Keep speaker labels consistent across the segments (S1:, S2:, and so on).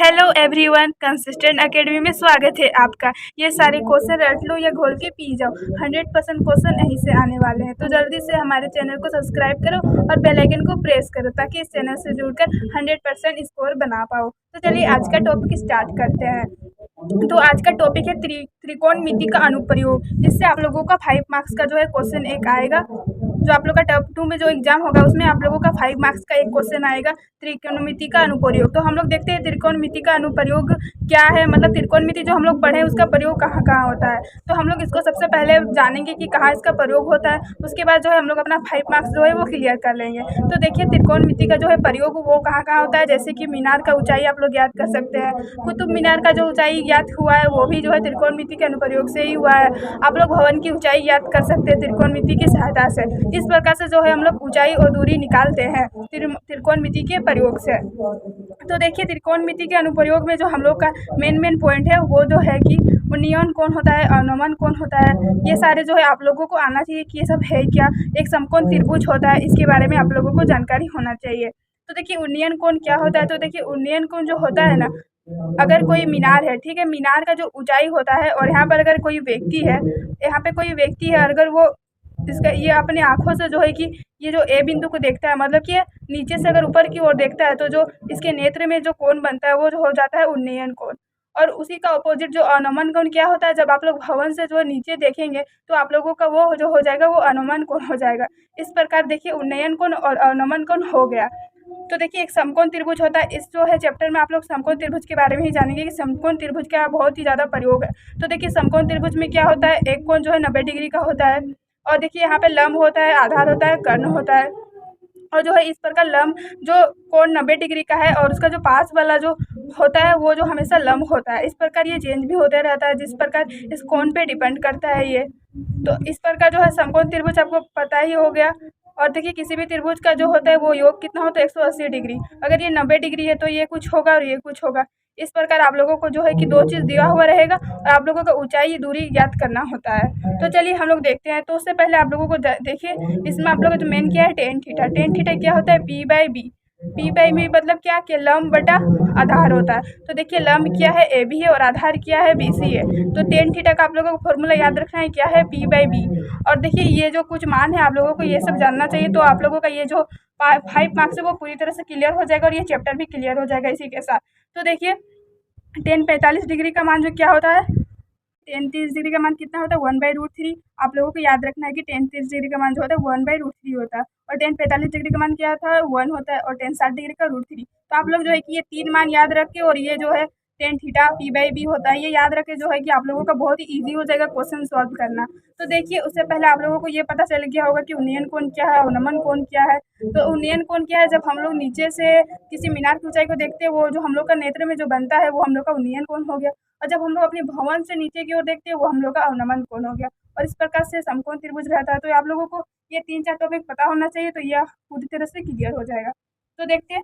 S1: Hello everyone, consistent academy में स्वागत है आपका। ये सारे क्वेश्चन रट लो या घोल के पी जाओ। 100% क्वेश्चन यहीं से आने वाले हैं, तो जल्दी से हमारे चैनल को सब्सक्राइब करो और बेल आइकन को प्रेस करो ताकि इस चैनल से जुड़कर 100% स्कोर बना पाओ। तो चलिए आज का टॉपिक स्टार्ट करते हैं। तो आज का टॉपिक है त्रिकोणमिति का अनुप्रयोग, जिससे आप लोगों का 5 मार्क्स का जो है क्वेश्चन एक आएगा। जो आप लोग का टॉप 2 में जो एग्जाम होगा उसमें आप लोगों का 5 मार्क्स का एक क्वेश्चन आएगा, त्रिकोणमिति का अनुप्रयोग। तो हम लोग देखते हैं त्रिकोणमिति का अनुप्रयोग क्या है, मतलब त्रिकोणमिति जो हम लोग पढ़े उसका प्रयोग कहाँ कहाँ होता है। तो हम लोग इसको सबसे पहले जानेंगे कि कहाँ इसका प्रयोग होता है। उसके बाद जो है हम लोग अपना 5 मार्क्स जो है वो क्लियर कर लेंगे। तो देखिए त्रिकोणमिति का जो है प्रयोग वो कहाँ कहाँ होता है, जैसे कि मीनार का ऊंचाई आप लोग याद कर सकते हैं। कुतुब मीनार का जो ऊंचाई याद हुआ है वो भी जो है त्रिकोणमिति के अनुप्रयोग से ही हुआ है। आप लोग भवन की ऊंचाई याद कर सकते हैं त्रिकोणमिति की सहायता से। इस प्रकार से जो है हम लोग ऊंचाई और दूरी निकालते हैं त्रिकोणमिति के प्रयोग से। तो देखिए त्रिकोणमिति के अनुप्रयोग में जो हम लोग का मेन पॉइंट है वो जो है कि उन्नयन कौन होता है, अवनमन कौन होता है, ये सारे जो है आप लोगों को आना चाहिए कि ये सब है क्या। एक समकोण त्रिभुज होता है, इसके बारे में आप लोगों को जानकारी होना चाहिए। तो देखिए उन्नयन कोण क्या होता है। तो देखिए उन्नयन कोण जो होता है ना, अगर कोई मीनार है, ठीक है, मीनार का जो ऊंचाई होता है और यहाँ पर अगर कोई व्यक्ति है, यहाँ पे कोई व्यक्ति है, अगर वो इसका ये अपने आँखों से जो है कि ये जो ए बिंदु को देखता है, मतलब कि नीचे से अगर ऊपर की ओर देखता है तो जो इसके नेत्र में जो कोण बनता है वो जो हो जाता है उन्नयन कोण। और उसी का अपोजिट जो अवनमन कोण क्या होता है, जब आप लोग भवन से जो नीचे देखेंगे तो आप लोगों का वो जो हो जाएगा वो अवनमन कोण हो जाएगा। इस प्रकार देखिए उन्नयन कोण और अवनमन कोण हो गया। तो देखिए एक समकोण त्रिभुज होता है। इस जो है चैप्टर में आप लोग समकोण त्रिभुज के बारे में ही जानेंगे कि समकोण त्रिभुज का बहुत ही ज़्यादा प्रयोग है। तो देखिए समकोण त्रिभुज में क्या होता है, एक कोण जो है 90 डिग्री का होता है और देखिए यहाँ पे लंब होता है, आधार होता है, कर्ण होता है। और जो है इस प्रकार लंब जो कोण 90 डिग्री का है और उसका जो पास वाला जो होता है वो जो हमेशा लंब होता है। इस प्रकार ये चेंज भी होता रहता है, जिस प्रकार इस कोण पे डिपेंड करता है ये। तो इस प्रकार जो है समकोण त्रिभुज आपको पता ही हो गया। और देखिए किसी भी त्रिभुज का जो होता है वो योग कितना होता है, 180 डिग्री। अगर ये 90 डिग्री है तो ये कुछ होगा और ये कुछ होगा। इस प्रकार आप लोगों को जो है कि दो चीज़ दिया हुआ रहेगा और आप लोगों को ऊंचाई दूरी ज्ञात करना होता है। तो चलिए हम लोग देखते हैं। तो उससे पहले आप लोगों को देखिए इसमें आप लोगों को जो मेन क्या है टेन थीटा। टेन थीटा क्या होता है, पी बाई बी मतलब क्या कि लंब बटा आधार होता है। तो देखिए लंब क्या है, ए बी है, और आधार क्या है, बी सी है। तो टेन थीटा का आप लोगों को फॉर्मूला याद रखना है, क्या है, पी/बी। और देखिए ये जो कुछ मान है आप लोगों को ये सब जानना चाहिए। तो आप लोगों का ये जो 5 मार्क्स है वो पूरी तरह से क्लियर हो जाएगा और ये चैप्टर भी क्लियर हो जाएगा इसी के साथ। तो देखिए टेन 45 डिग्री का मान जो क्या होता है, टेन 30 डिग्री का मान कितना होता है, 1/√3। आप लोगों को याद रखना है कि टेन 30 डिग्री का मान जो होता है 1/√3 होता है। और टेन 45 डिग्री का मान क्या था, 1 होता है। और टेन 60 डिग्री का √3। तो आप लोग जो है कि ये 3 मान याद रख के और ये जो है टेन थीटा पी/बी होता है ये याद रखे, जो है कि आप लोगों का बहुत ही ईजी हो जाएगा क्वेश्चन सॉल्व करना। तो देखिए उससे पहले आप लोगों को ये पता चल गया होगा कि उन्नयन कोण क्या है, अवनमन कोण क्या है। तो उन्नयन कोण क्या है, जब हम लोग नीचे से किसी मीनार की ऊंचाई को देखते हैं वो जो हम लोग का नेत्र में जो बनता है वो हम लोग का उन्नयन कोण हो गया। और जब हम लोग अपने भवन से नीचे की ओर देखते हैं वो हम लोग का अवनमन कोण हो गया। और इस प्रकार से समकोण त्रिभुज रहता है। तो आप लोगों को ये 3-4 टॉपिक पता होना चाहिए, तो यह पूरी तरह से क्लियर हो जाएगा। तो देखते हैं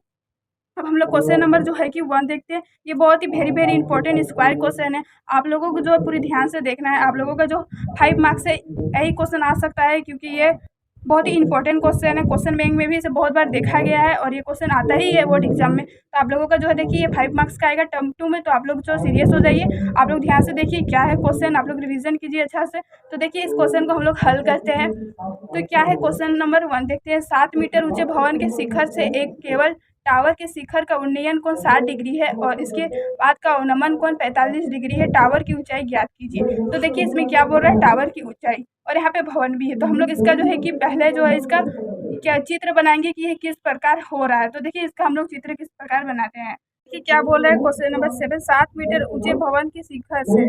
S1: अब हम लोग क्वेश्चन नंबर जो है कि 1 देखते हैं। ये बहुत ही वेरी इंपॉर्टेंट स्क्वायर क्वेश्चन है। आप लोगों को जो पूरी ध्यान से देखना है। आप लोगों का जो 5 मार्क्स से यही क्वेश्चन आ सकता है, क्योंकि ये बहुत ही इंपॉर्टेंट क्वेश्चन है। क्वेश्चन बैंक में भी इसे बहुत बार देखा गया है और ये क्वेश्चन आता ही है बोर्ड एग्जाम में। तो आप लोगों का जो है देखिए ये 5 मार्क्स का आएगा टर्म 2 में। तो आप लोग जो सीरियस हो जाइए, आप लोग ध्यान से देखिए क्या है क्वेश्चन, आप लोग रिवीजन कीजिए अच्छा से। तो देखिए इस क्वेश्चन को हम लोग हल करते हैं। तो क्या है क्वेश्चन नंबर 1 देखते हैं। 7 मीटर ऊंचे भवन के शिखर से एक केवल टावर के शिखर का उन्नयन कोण 60 डिग्री है और इसके बाद का अवनमन कोण 45 डिग्री है। टावर की ऊंचाई ज्ञात कीजिए। तो देखिए इसमें क्या बोल रहा है, टावर की ऊंचाई, और यहाँ पे भवन भी है। तो हम लोग इसका जो है कि पहले जो है इसका क्या चित्र बनाएंगे कि ये किस प्रकार हो रहा है। तो देखिए इसका हम लोग चित्र किस प्रकार बनाते हैं। देखिए क्या बोल रहा है क्वेश्चन नंबर 7। 7 मीटर ऊंचे भवन के शिखर से,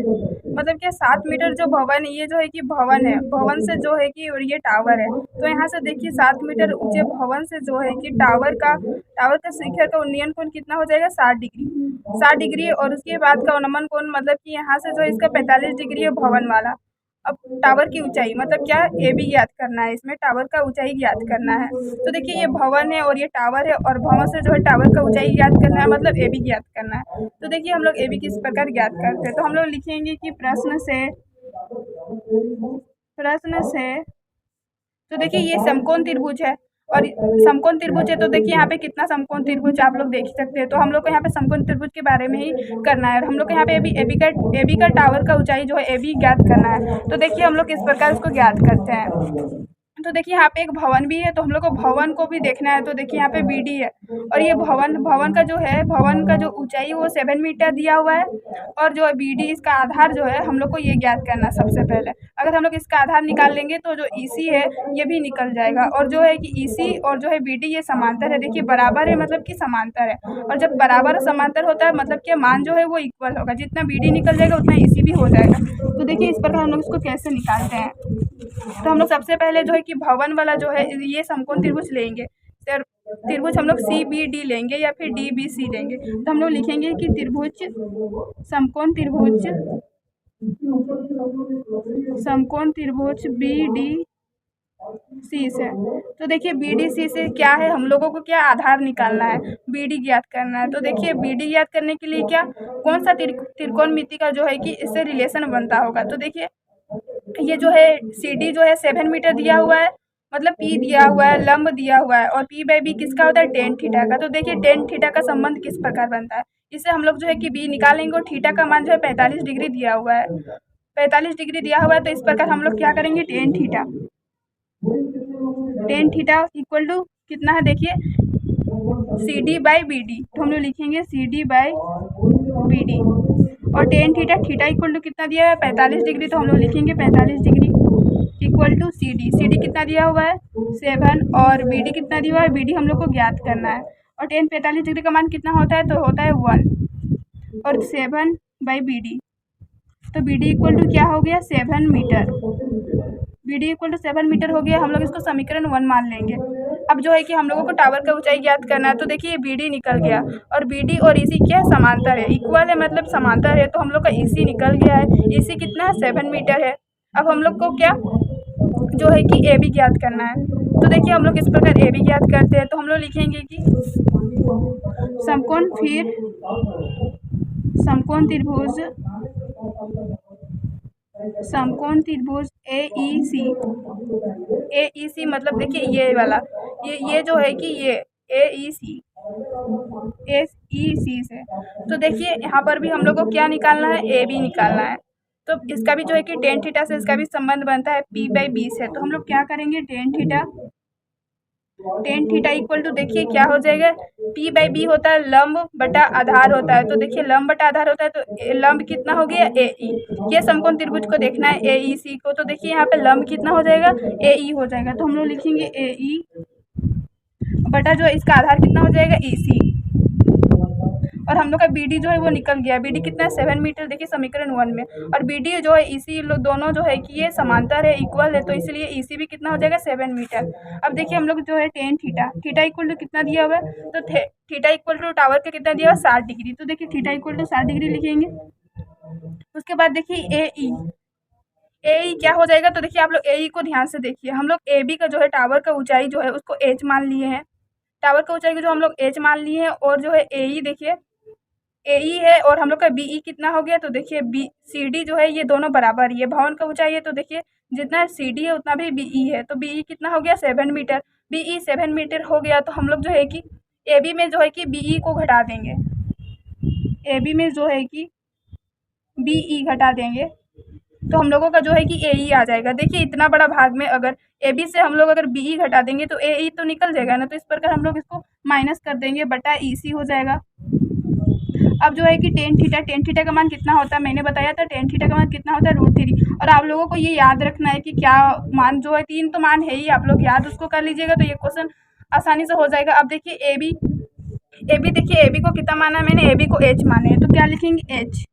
S1: मतलब क्या 7 मीटर जो भवन है ये जो है कि भवन है, भवन से जो है कि और ये टावर है। तो यहाँ से देखिए 7 मीटर ऊंचे भवन से जो है कि टावर का शिखर का उन्नयन कोण कितना हो जाएगा, 60 डिग्री। और उसके बाद का अवनमन कोण मतलब कि यहाँ से जो है इसका 45 डिग्री है भवन वाला। अब टावर की ऊंचाई मतलब क्या, ए बी ज्ञात करना है, इसमें टावर का ऊंचाई ज्ञात करना है। तो देखिए ये भवन है और ये टावर है और भवन से जो है टावर का ऊंचाई ज्ञात करना है, मतलब ए बी ज्ञात करना है। तो देखिए हम लोग ए बी किस प्रकार ज्ञात करते हैं। तो हम लोग लिखेंगे कि प्रश्न से तो देखिए ये समकोण त्रिभुज है। और समकोण त्रिभुज है तो देखिए यहाँ पे कितना समकोण त्रिभुज आप लोग देख ही सकते हैं। तो हम लोग को यहाँ पे समकोण त्रिभुज के बारे में ही करना है। हम लोग को यहाँ पे एबी का टावर का ऊंचाई जो है एबी ज्ञात करना है। तो देखिए हम लोग किस प्रकार उसको ज्ञात करते हैं। तो देखिए यहाँ पे एक भवन भी है, तो हम लोग को भवन को भी देखना है। तो देखिए यहाँ पे बीडी है और ये भवन का जो है, भवन का जो ऊंचाई वो 7 मीटर दिया हुआ है और जो बीडी इसका आधार जो है हम लोग को ये ज्ञात करना है सबसे पहले। अगर हम लोग इसका आधार निकाल लेंगे तो जो ईसी है ये भी निकल जाएगा। और जो है कि ईसी और जो है बीडी ये समांतर है। देखिए बराबर है मतलब कि समांतर है, और जब बराबर और समांतर होता है मतलब कि मान जो है वो इक्वल होगा। जितना बीडी निकल जाएगा उतना ईसी भी हो जाएगा। तो देखिए इस प्रकार हम लोग इसको कैसे निकालते हैं। तो हम लोग सबसे पहले जो है कि भवन वाला जो है ये समकोण त्रिभुज लेंगे। सर त्रिभुज हम लोग सी बी डी लेंगे या फिर डी बी सी लेंगे। तो हम लोग लिखेंगे कि त्रिभुज समकोण त्रिभुज बी डी सी से। तो देखिए बी डी सी से क्या है, हम लोगों को क्या आधार निकालना है, बी डी ज्ञात करना है। तो देखिए बी डी ज्ञात करने के लिए क्या कौन सा त्रिकोणमिति का जो है कि इससे रिलेशन बनता होगा। तो देखिए ये जो है सी डी जो है 7 मीटर दिया हुआ है, मतलब पी दिया हुआ है, लंब दिया हुआ है, और पी बाई बी किसका होता है, टेन थीटा का। तो देखिए टेन थीटा का संबंध किस प्रकार बनता है, इससे हम लोग जो है कि बी निकालेंगे और थीटा का मान जो है 45 डिग्री दिया हुआ है, 45 डिग्री दिया हुआ है। तो इस प्रकार हम लोग क्या करेंगे, टेन थीटा इक्वल टू कितना है, देखिए C D by B D. तो हम लोग लिखेंगे C D by B D, और टेन थीटा इक्वल टू कितना दिया है, 45 डिग्री। तो हम लोग लिखेंगे 45 degree equal to C D कितना दिया हुआ है 7, और बी डी कितना दिया हुआ है, बी डी हम लोग को ज्ञात करना है। और टेन 45 डिग्री का मान कितना होता है, तो होता है 1, और 7 बाई बी डी। तो बी डी इक्वल टू क्या हो गया, 7 metre. B D equal to 7 metre हो गया। हम लोग इसको समीकरण 1 मान लेंगे। अब जो है कि हम लोगों को टावर का ऊंचाई ज्ञात करना है। तो देखिए बी डी निकल गया, और बी डी और ईसी क्या है, समांतर है, इक्वल है मतलब समांतर है। तो हम लोग का ईसी निकल गया है, ईसी कितना है, 7 मीटर है। अब हम लोग को क्या जो है कि ए बी ज्ञात करना है। तो देखिए हम लोग इस प्रकार ए बी ज्ञात करते हैं। तो हम लोग लिखेंगे कि समकोण त्रिभुज ए ई सी मतलब देखिए ये वाला ये जो है कि ये ए ई सी से। तो देखिए यहाँ पर भी हम लोग को क्या निकालना है, ए बी निकालना है। तो इसका भी जो है कि टेन थीटा से इसका भी संबंध बनता है पी बाई बी से। तो हम लोग क्या करेंगे, टेन थीटा इक्वल टू देखिए क्या हो जाएगा, पी बाई बी होता है लंब बटा आधार होता है। तो देखिए लंब बटा आधार होता है, तो लंब कितना हो गया, ए ई। ये समकोण त्रिभुज को देखना है, ए ई सी को। तो देखिए यहाँ पे लंब कितना हो जाएगा, ए ई हो जाएगा। तो हम लोग लिखेंगे ए ई बटा जो इसका आधार कितना हो जाएगा, ई सी। और हम लोग का बी डी जो है वो निकल गया। बी डी कितना है, 7 मीटर, देखिए समीकरण 1 में। और बी डी जो है ईसी लोग दोनों जो है कि ये समांतर है, इक्वल है। तो इसलिए ईसी भी कितना हो जाएगा, 7 मीटर। अब देखिए हम लोग जो है टेन थीटा इक्वल टू कितना दिया हुआ है, तो थीटा इक्वल टू टावर का कितना दिया हुआ है, 60 डिग्री। तो देखिए थीटा इक्वल टू 60 डिग्री लिखेंगे। उसके बाद देखिए ए ई क्या हो जाएगा। तो देखिए आप लोग ए ई को ध्यान से देखिए, हम लोग ए बी का जो है टावर का ऊंचाई जो है उसको एच मान लिए हैं, टावर का ऊंचाई को जो हम लोग एच मान लिए हैं। और जो है ए ई देखिए ए ई है, और हम लोग का बी ई कितना हो गया, तो देखिए बी सी डी जो है ये दोनों बराबर ही है, भवन का ऊंचाई है। तो देखिए जितना सी डी है उतना भी बी ई है। तो बी ई कितना हो गया, 7 मीटर। बी ई 7 मीटर हो गया। तो हम लोग जो है कि ए बी में जो है कि बी ई को घटा देंगे, ए बी में जो है कि बी ई घटा देंगे। तो हम लोगों का जो है कि ए ई आ जाएगा। देखिए इतना बड़ा भाग में अगर ए बी से हम लोग अगर बी ई घटा देंगे तो ए ई तो निकल जाएगा ना। तो इस प्रकार हम लोग इसको माइनस कर देंगे, बटा ई सी हो जाएगा। अब जो है कि टेन थीटा का मान कितना होता है, मैंने बताया था टेन थीटा का मान कितना होता है, √3। और आप लोगों को ये याद रखना है कि क्या मान जो है 3 तो मान है ही, आप लोग याद उसको कर लीजिएगा तो ये क्वेश्चन आसानी से हो जाएगा। अब देखिए ए बी देखिए ए बी को कितना माना है मैंने, ए बी को एच माने हैं। तो क्या लिखेंगे, एच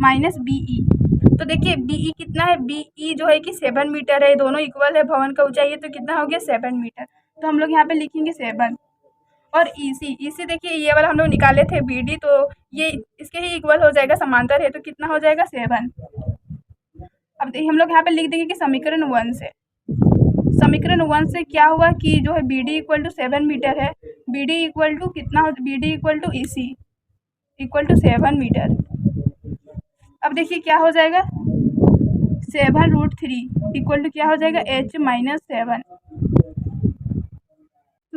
S1: माइनस बी ई। तो देखिए बी ई कितना है, बी ई जो है कि 7 मीटर है, दोनों इक्वल है, भवन का ऊंचाई है। तो कितना हो गया, 7 मीटर। तो हम लोग यहाँ पे लिखेंगे 7। और ईसी देखिए ये वाला हम लोग निकाले थे बीडी, तो ये इसके ही इक्वल हो जाएगा, समांतर है। तो कितना हो जाएगा, 7। अब देखिए हम लोग यहाँ पे लिख देंगे कि समीकरण 1 से क्या हुआ कि जो है B D equal to 7 metre है, बी डी इक्वल टू कितना हो, B D equal to E C equal to 7 metre. अब देखिए क्या हो जाएगा, 7 √3 इक्वल टू क्या हो जाएगा, एच माइनस 7।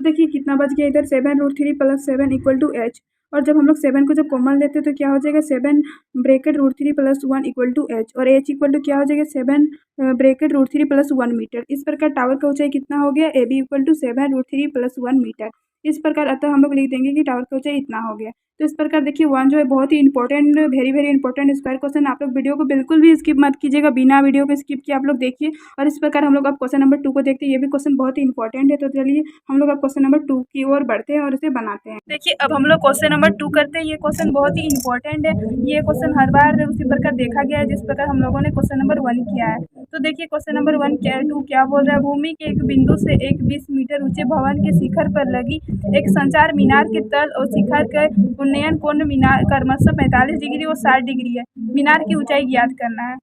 S1: देखिए कितना बच गया इधर 7√3 + 7 = h। और जब हम लोग 7 को जब कॉमन लेते हैं तो क्या हो जाएगा 7 ब्रैकेट √3 + 1 = h। और h इक्वल टू क्या हो जाएगा 7 ब्रैकेट √3 + 1 मीटर। इस प्रकार टावर का ऊंचाई कितना हो गया AB = 7√3 + 1 मीटर। इस प्रकार अतः हम लोग लिख देंगे कि टावर का ऊंचाई इतना हो गया। तो इस प्रकार देखिए वन जो है बहुत ही important, very very important square question. आप लोग वीडियो को बिल्कुल भी स्किप मत कीजिएगा, बिना वीडियो को स्किप किए आप लोग देखिए। और इस प्रकार हम लोग अब क्वेश्चन नंबर 2 को देखते हैं। ये भी क्वेश्चन बहुत ही इंपॉर्टेंट है। तो चलिए हम लोग अब क्वेश्चन नंबर 2 की ओर बढ़ते हैं और इसे बनाते हैं। देखिए अब हम लोग क्वेश्चन नंबर 2 करते हैं। ये क्वेश्चन बहुत ही इंपॉर्टेंट है। ये क्वेश्चन हर बार उसी प्रकार देखा गया है जिस प्रकार हम लोगों ने क्वेश्चन नंबर 1 किया है। तो देखिए क्वेश्चन नंबर 2 क्या बोल रहा है। भूमि के एक बिंदु से एक 20 मीटर ऊंचे भवन के शिखर पर लगी एक संचार मीनार के तल और शिखर के उन्नयन कोण मीनार क्रमशः 45 डिग्री और 60 डिग्री है। मीनार की ऊंचाई ज्ञात करना है।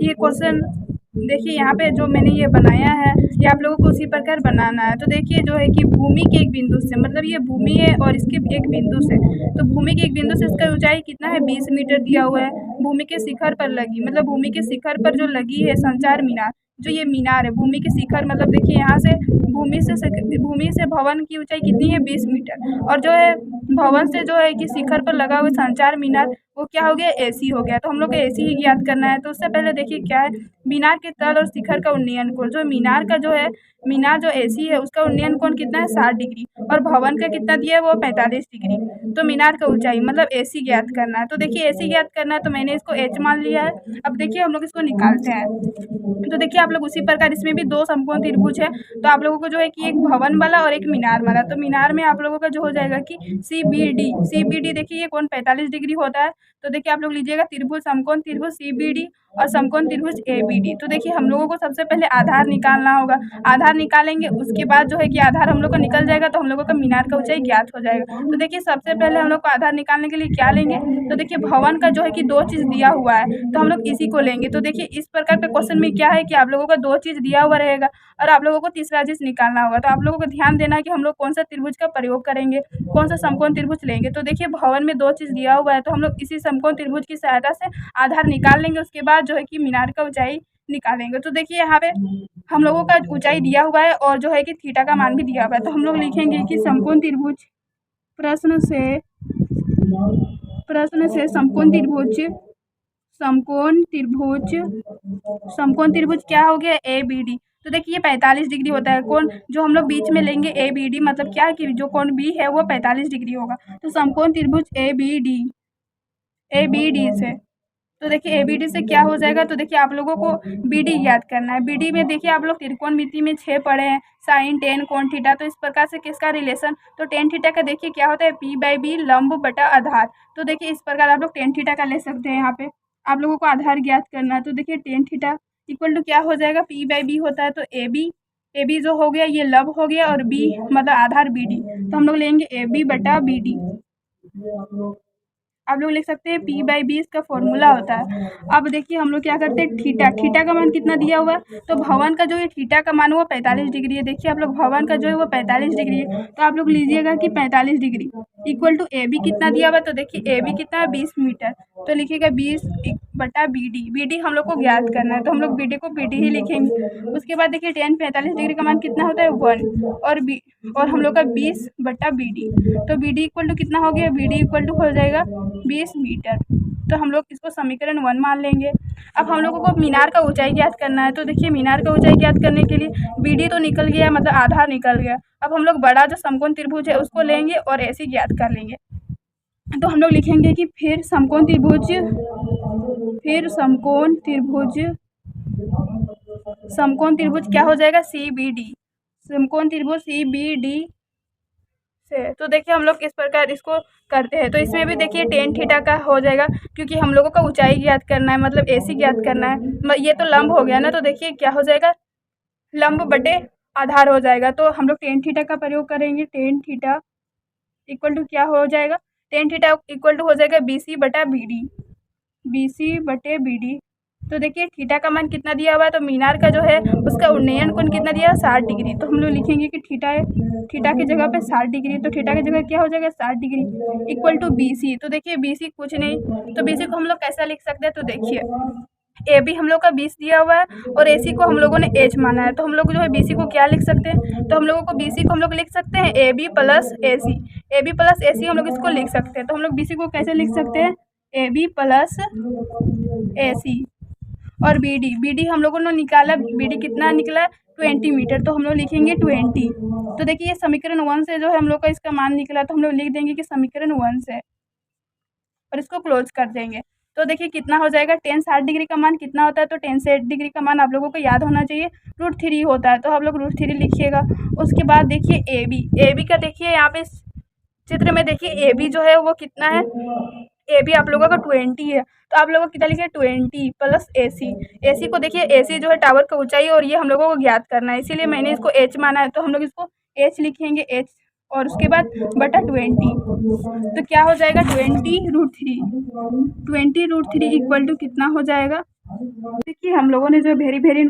S1: ये क्वेश्चन देखिए यहाँ पे जो मैंने ये बनाया है ये आप लोगों को उसी प्रकार बनाना है। तो देखिए जो है कि भूमि के एक बिंदु से, मतलब ये भूमि है और इसके एक बिंदु से, तो भूमि के एक बिंदु से इसका ऊंचाई कितना है 20 मीटर दिया हुआ है। भूमि के शिखर पर लगी, मतलब भूमि के शिखर पर जो लगी है संचार मीनार, जो ये मीनार है भूमि के शिखर, मतलब देखिए यहाँ से भूमि से भवन की ऊंचाई कितनी है 20 मीटर। और जो है भवन से जो है कि शिखर पर लगा हुआ संचार मीनार वो क्या हो गया AC हो गया। तो हम लोग को AC ही ज्ञात करना है। तो उससे पहले देखिए क्या है मीनार के तल और शिखर का उन्नयन कोण, जो मीनार का जो है मीनार जो AC है उसका उन्नयन कोण कितना है 60 डिग्री और भवन का कितना दिया है वो 45 डिग्री। तो मीनार का ऊंचाई मतलब AC ज्ञात करना है। तो देखिए AC ज्ञात करना है तो मैंने इसको H मान लिया है। अब देखिए हम लोग इसको निकालते हैं। तो देखिए आप लोग उसी प्रकार इसमें भी 2 समकोण त्रिभुज है। तो आप लोगों को जो है कि एक भवन वाला और एक मीनार वाला, तो मीनार में आप लोगों का जो हो जाएगा कि CBD देखिए ये कोण 45 डिग्री होता है। तो देखिए आप लोग लीजिएगा त्रिभुज, समकोण त्रिभुज CBD और समकोण त्रिभुज ABD। तो देखिए हम लोगों को सबसे पहले आधार निकालना होगा। आधार निकालेंगे उसके बाद जो है कि आधार हम लोग को निकल जाएगा तो हम लोगों का मीनार का ऊंचाई ज्ञात हो जाएगा। तो देखिए सबसे पहले हम लोग को आधार निकालने के लिए क्या लेंगे, तो देखिए भवन का जो है कि 2 चीज़ दिया हुआ है तो हम लोग इसी को लेंगे। तो देखिए इस प्रकार के क्वेश्चन में क्या है कि आप लोगों का 2 चीज़ दिया हुआ रहेगा और आप लोगों को तीसरा चीज़ निकालना होगा। तो आप लोगों को ध्यान देना है कि हम लोग कौन सा त्रिभुज का प्रयोग करेंगे, कौन सा समकोण त्रिभुज लेंगे। तो देखिए भवन में 2 चीज़ दिया हुआ है तो हम लोग इसी समकोण त्रिभुज की सहायता से आधार निकाल लेंगे। उसके बाद जो है कि मीनार का ऊंचाई निकालेंगे। तो देखिए यहाँ पे हम लोगों का ऊंचाई दिया हुआ है और जो है कि थीटा का मान भी दिया हुआ है। तो हम लोग लिखेंगे कि समकोण त्रिभुज प्रश्न से समकोण त्रिभुज क्या हो गया ABD। तो देखिए ये 45 डिग्री होता है कोण, जो हम लोग बीच में लेंगे ABD, मतलब क्या है कि जो कोण B है वो 45 डिग्री होगा। तो समकोण त्रिभुज ABD से, तो देखिए ABD से क्या हो जाएगा, तो देखिए आप लोगों को BD याद करना है। BD में देखिए आप लोग त्रिकोणमिति में 6 पढ़े हैं, साइन टेन कोण थीटा। तो इस प्रकार से किसका रिलेशन, तो टेन थीटा का देखिए क्या होता है P/B लंब बटा आधार। तो देखिए इस प्रकार आप लोग टेन थीटा का ले सकते हैं। यहाँ पे आप लोगों को आधार ज्ञात करना है। तो देखिए टेन थीटा इक्वल टू क्या हो जाएगा P/B होता है तो AB जो हो गया ये लंब हो गया और B मतलब आधार BD। तो हम लोग लेंगे AB बटा BD। आप लोग लिख सकते हैं P/B इसका फॉर्मूला होता है। अब देखिए हम लोग क्या करते हैं थीटा का मान कितना दिया हुआ है, तो भवन का जो है थीटा का मान वो 45 डिग्री है। देखिए आप लोग भवन का जो है वो 45 डिग्री है। तो आप लोग लीजिएगा कि 45 डिग्री इक्वल टू AB कितना दिया हुआ है, तो देखिए AB कितना है 20 मीटर। तो लिखिएगा 20 बटा BD हम लोग को ज्ञात करना है। तो हम लोग BD को BD ही लिखेंगे। उसके बाद देखिए tan 45 डिग्री का मान कितना होता है 1 और हम लोग का 20 बटा BD। तो BD इक्वल टू कितना हो गया, BD इक्वल टू हो जाएगा 20 मीटर। तो हम लोग इसको समीकरण 1 मान लेंगे। अब हम लोगों को मीनार का ऊंचाई ज्ञात करना है। तो देखिए मीनार का ऊंचाई ज्ञात करने के लिए BD तो निकल गया, मतलब आधार निकल गया। अब हम लोग बड़ा जो समकोण त्रिभुज है उसको लेंगे और ऐसे ज्ञात कर लेंगे। तो हम लोग लिखेंगे कि फिर समकोण त्रिभुज क्या हो जाएगा CBD, समकोण त्रिभुज CBD से। तो देखिए हम लोग किस प्रकार इसको करते हैं। तो इसमें भी देखिए टेन थीटा का हो जाएगा क्योंकि हम लोगों का ऊंचाई ज्ञात करना है, मतलब AC ज्ञात करना है। ये तो लंब हो गया ना, तो देखिए क्या हो जाएगा लंब बटे आधार हो जाएगा। तो हम लोग टेन थीटा का प्रयोग करेंगे। टेन थीटा इक्वल टू क्या हो जाएगा, टेन थीटा इक्वल टू हो जाएगा BC बटा BD। तो देखिए थीटा का मान कितना दिया हुआ है, तो मीनार का जो है उसका उन्नयन कोण कितना दिया है 60 डिग्री। तो हम लोग लिखेंगे कि थीटा की जगह पे 60 डिग्री, तो थीटा की जगह क्या हो जाएगा 60 डिग्री इक्वल टू BC। तो देखिए BC कुछ नहीं, तो BC को हम लोग कैसा लिख सकते हैं, तो देखिए ए बी हम लोग का 20 दिया हुआ है और ए सी को हम लोगों ने एच माना है। तो हम लोग जो है बी सी को क्या लिख सकते हैं, तो हम लोगों को बी सी को हम लोग लिख सकते हैं A B plus A C. A B plus A C हम लोग इसको लिख सकते हैं। तो हम लोग बी सी को कैसे लिख सकते हैं, ए बी प्लस ए सी। और बी डी हम लोगों ने निकाला, बी डी कितना निकला 20 मीटर, तो हम लोग लिखेंगे 20। तो देखिए ये समीकरण 1 से जो है हम लोग का इसका मान निकला, तो हम लोग लिख देंगे कि समीकरण 1 से, और इसको क्लोज कर देंगे। तो देखिए कितना हो जाएगा, टेन 60 डिग्री का मान कितना होता है, तो टेन से 8 डिग्री का मान आप लोगों को याद होना चाहिए, √3 होता है। तो आप लोग √3 लिखिएगा। उसके बाद देखिए ए बी का देखिए यहाँ पे इस चित्र में देखिए ए बी जो है वो कितना है, ए बी आप लोगों का 20 है। तो आप लोगों को कितना लिखे 20 प्लस ए सी को देखिए ए सी जो है टावर का ऊंचाई और ये हम लोगों को ज्ञात करना है, इसीलिए मैंने इसको एच माना है। तो हम लोग इसको एच लिखेंगे, एच, और उसके बाद बटा 20। तो क्या हो जाएगा 20 √3, 20 √3 इक्वल टू कितना हो जाएगा। देखिए हम लोगों ने जो वेरी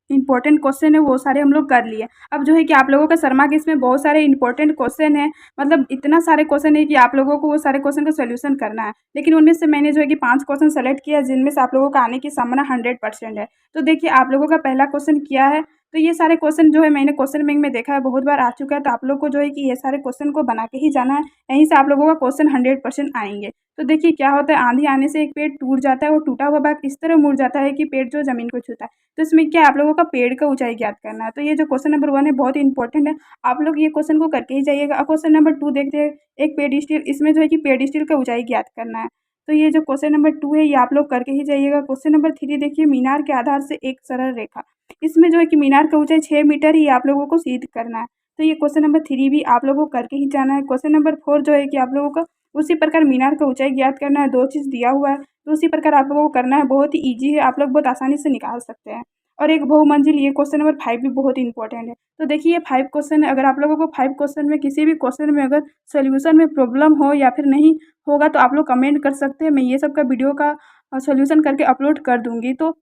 S1: इंपॉर्टेंट क्वेश्चन है वो सारे हम लोग कर लिए। अब जो है कि आप लोगों का शर्मा के इसमें बहुत सारे इंपॉर्टेंट क्वेश्चन है, मतलब इतना सारे क्वेश्चन है कि आप लोगों को वो सारे क्वेश्चन का सोल्यूशन करना है। लेकिन उनमें से मैंने जो है कि 5 क्वेश्चन सेलेक्ट किया जिनमें से आप लोगों का आने की संभावना 100% है। तो देखिए आप लोगों का पहला क्वेश्चन क्या है, तो ये सारे क्वेश्चन जो है मैंने क्वेश्चन बैंक में देखा है, बहुत बार आ चुका है। तो आप लोग को जो है कि ये सारे क्वेश्चन को बना के ही जाना है, यहीं से आप लोगों का क्वेश्चन 100% आएंगे। तो देखिए क्या होता है, आंधी आने से एक पेड़ टूट जाता है, वो टूटा हुआ भाग इस तरह मुड़ जाता है कि पेड़ जो जमीन को छूता है। तो इसमें क्या आप लोगों का पेड़ का ऊंचाई ज्ञात करना है। तो ये जो क्वेश्चन नंबर 1 है बहुत इंपॉर्टेंट है, आप लोग ये क्वेश्चन को करके ही जाइएगा। अब क्वेश्चन नंबर 2 देखते हैं, एक पेडिस्टल, इसमें जो है कि पेडिस्टल का ऊंचाई ज्ञात करना है। तो ये जो क्वेश्चन नंबर 2 है ये आप लोग करके ही जाइएगा। क्वेश्चन नंबर 3 देखिए, मीनार के आधार से एक सरल रेखा, इसमें जो है कि मीनार का ऊंचाई 6 मीटर ही आप लोगों को सिद्ध करना है। तो ये क्वेश्चन नंबर 3 भी आप लोगों को करके ही जाना है। क्वेश्चन नंबर 4 जो है कि आप लोगों का उसी प्रकार मीनार का ऊंचाई ज्ञात करना है। 2 चीज़ दिया हुआ है तो उसी प्रकार आप लोगों को करना है, बहुत ही ईजी है, आप लोग बहुत आसानी से निकाल सकते हैं। और एक बहुमंजिल, ये क्वेश्चन नंबर 5 भी बहुत इंपॉर्टेंट है। तो देखिए ये 5 क्वेश्चन है, अगर आप लोगों को 5 क्वेश्चन में किसी भी क्वेश्चन में अगर सोल्यूशन में प्रॉब्लम हो या फिर नहीं होगा तो आप लोग कमेंट कर सकते हैं, मैं ये सब का वीडियो का सोल्यूशन करके अपलोड कर दूंगी। तो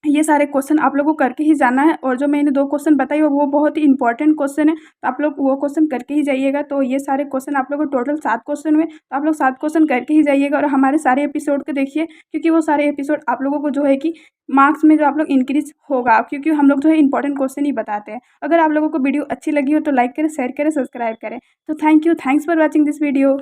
S1: ये सारे क्वेश्चन आप लोगों को करके ही जाना है, और जो मैंने 2 क्वेश्चन बताई वो बहुत ही इंपॉर्टेंट क्वेश्चन है, तो आप लोग वो क्वेश्चन करके ही जाइएगा। तो ये सारे क्वेश्चन आप लोगों को टोटल 7 क्वेश्चन हुए, तो आप लोग 7 क्वेश्चन करके ही जाइएगा। और हमारे सारे एपिसोड को देखिए, क्योंकि वो सारे एपिसोड आप लोगों को जो है कि मार्क्स में जो आप लोग इंक्रीज होगा, क्योंकि हम लोग जो है इंपॉर्टेंट क्वेश्चन ही बताते हैं। अगर आप लोगों को वीडियो अच्छी लगी हो तो लाइक करें, शेयर करें, सब्सक्राइब करें। तो thank you, thanks for watching this video.